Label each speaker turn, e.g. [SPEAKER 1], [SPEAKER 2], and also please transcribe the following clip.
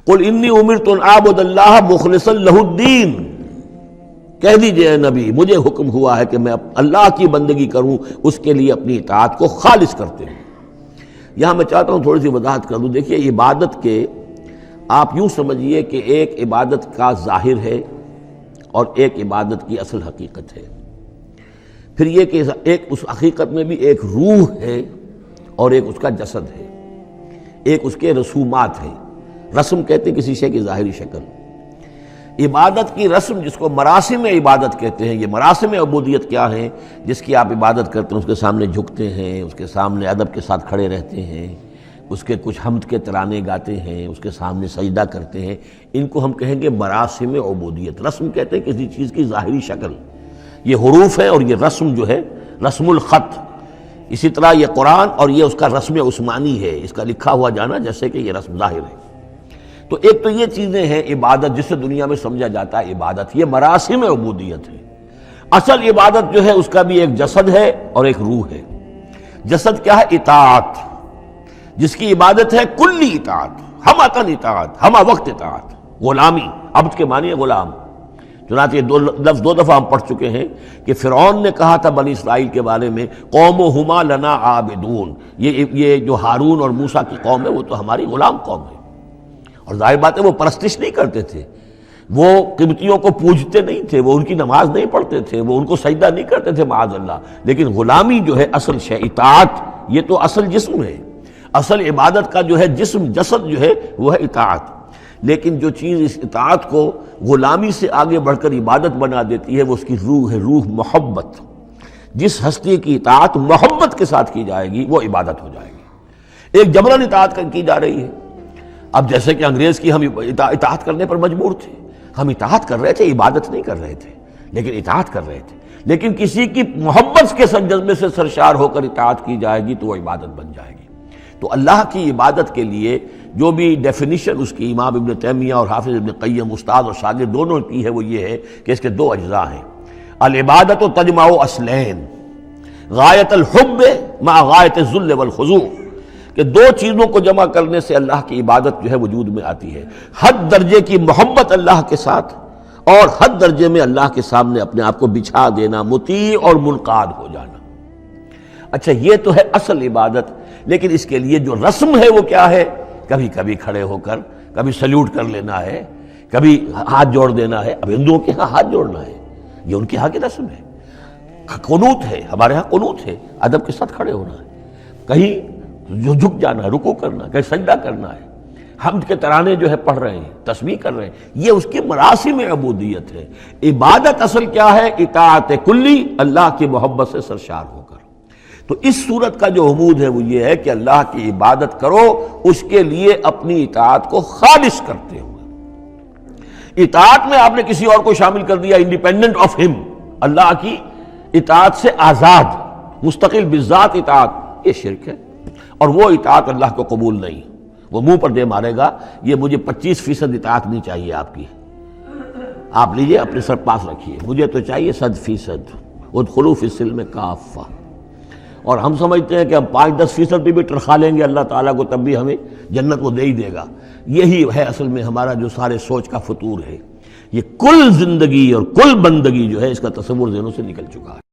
[SPEAKER 1] قل انی امرت ان اعبد اللہ مخلصا لہ الدین، کہہ دیجئے اے نبی مجھے حکم ہوا ہے کہ میں اللہ کی بندگی کروں، اس کے لیے اپنی اطاعت کو خالص کرتے ہوں۔ یہاں میں چاہتا ہوں تھوڑی سی وضاحت کر دوں۔ دیکھیے عبادت کے آپ یوں سمجھیے کہ ایک عبادت کا ظاہر ہے اور ایک عبادت کی اصل حقیقت ہے، پھر یہ کہ ایک اس حقیقت میں بھی ایک روح ہے اور ایک اس کا جسد ہے، ایک اس کے رسومات ہیں۔ رسم کہتے ہیں کسی شے کی ظاہری شکل۔ عبادت کی رسم جس کو مراسم عبادت کہتے ہیں، یہ مراسم عبودیت کیا ہیں؟ جس کی آپ عبادت کرتے ہیں، اس کے سامنے جھکتے ہیں، اس کے سامنے ادب کے ساتھ کھڑے رہتے ہیں، اس کے کچھ حمد کے ترانے گاتے ہیں، اس کے سامنے سجدہ کرتے ہیں، ان کو ہم کہیں گے مراسم عبودیت۔ رسم کہتے ہیں کسی چیز کی ظاہری شکل، یہ حروف ہے اور یہ رسم جو ہے رسم الخط۔ اسی طرح یہ قرآن اور یہ اس کا رسم عثمانی ہے، اس کا لکھا ہوا جانا جیسے کہ یہ رسم ظاہر ہے۔ تو ایک تو یہ چیزیں ہیں عبادت جسے دنیا میں سمجھا جاتا ہے عبادت، یہ مراسم عبودیت ہے۔ اصل عبادت جو ہے اس کا بھی ایک جسد ہے اور ایک روح ہے۔ جسد کیا ہے؟ اطاعت، جس کی عبادت ہے کلی اطاعت، ہمہ اطاعت، ہمہ وقت اطاعت۔ غلامی، عبد کے معنی ہے غلام۔ چنانچہ یہ دو لفظ دو دفعہ ہم پڑھ چکے ہیں کہ فرعون نے کہا تھا بنی اسرائیل کے بارے میں قومہما لنا عابدون، یہ جو ہارون اور موسیٰ کی قوم ہے وہ تو ہماری غلام قوم ہے۔ اور ظاہر بات ہے وہ پرستش نہیں کرتے تھے، وہ قبطیوں کو پوجتے نہیں تھے، وہ ان کی نماز نہیں پڑھتے تھے، وہ ان کو سجدہ نہیں کرتے تھے معاذ اللہ، لیکن غلامی جو ہے اصل شے، اطاعت یہ تو اصل جسم ہے۔ اصل عبادت کا جو ہے جسم، جسد جو ہے وہ ہے اطاعت۔ لیکن جو چیز اس اطاعت کو غلامی سے آگے بڑھ کر عبادت بنا دیتی ہے وہ اس کی روح ہے، روح محبت۔ جس ہستی کی اطاعت محبت کے ساتھ کی جائے گی وہ عبادت ہو جائے گی۔ ایک جبراً اطاعت کی جا رہی ہے۔ اب جیسے کہ انگریز کی ہم اطاعت کرنے پر مجبور تھے، ہم اطاعت کر رہے تھے، عبادت نہیں کر رہے تھے، لیکن اطاعت کر رہے تھے۔ لیکن کسی کی محبت کے جذبے سے سرشار ہو کر اطاعت کی جائے گی تو وہ عبادت بن جائے گی۔ تو اللہ کی عبادت کے لیے جو بھی ڈیفینیشن اس کی امام ابن تیمیہ اور حافظ ابن قیم استاد اور شاگرد دونوں کی ہے وہ یہ ہے کہ اس کے دو اجزاء ہیں۔ العبادت تجمع اصلین، غایت الحب مع غایت الذل والخضوع، کہ دو چیزوں کو جمع کرنے سے اللہ کی عبادت جو ہے وجود میں آتی ہے۔ حد درجے کی محبت اللہ کے ساتھ اور حد درجے میں اللہ کے سامنے اپنے آپ کو بچھا دینا، مطیع اور منقاد ہو جانا۔ اچھا یہ تو ہے اصل عبادت، لیکن اس کے لیے جو رسم ہے وہ کیا ہے؟ کبھی کبھی کھڑے ہو کر کبھی سلیوٹ کر لینا ہے، کبھی ہاتھ جوڑ دینا ہے۔ اب ہندوؤں کے ہاں ہاتھ جوڑنا ہے، یہ ان کے ہاں کی رسم ہے۔ قنوت ہے، ہمارے ہاں قنوت ہے، ادب کے ساتھ کھڑے ہونا ہے، کہیں جو جھک جانا ہے، رکوع کرنا ہے، کہیں سجدہ کرنا ہے، حمد کے ترانے جو ہے پڑھ رہے ہیں، تسبیح کر رہے ہیں، یہ اس کی مراسم عبودیت ہے۔ عبادت اصل کیا ہے؟ اطاعت کلی، اللہ کی محبت سے سرشار ہو کر۔ تو اس صورت کا جو عمود ہے وہ یہ ہے کہ اللہ کی عبادت کرو اس کے لیے اپنی اطاعت کو خالص کرتے ہوئے۔ اطاعت میں آپ نے کسی اور کو شامل کر دیا، انڈیپینڈنٹ آف ہم، اللہ کی اطاعت سے آزاد، مستقل بذات اطاعت، یہ شرک ہے، اور وہ اطاعت اللہ کو قبول نہیں۔ وہ منہ پر دے مارے گا یہ مجھے 25% اطاعت نہیں چاہیے آپ کی، آپ لیجئے اپنے سر پاس رکھیے، مجھے تو چاہیے 100%۔ ادخلوا فی السلم کافہ۔ اور ہم سمجھتے ہیں کہ ہم 5-10% بھی ٹرخا لیں گے اللہ تعالیٰ کو تب بھی ہمیں جنت وہ دے ہی دے گا۔ یہی ہے اصل میں ہمارا جو سارے سوچ کا فطور ہے۔ یہ کل زندگی اور کل بندگی جو ہے اس کا تصور ذہنوں سے نکل چکا ہے۔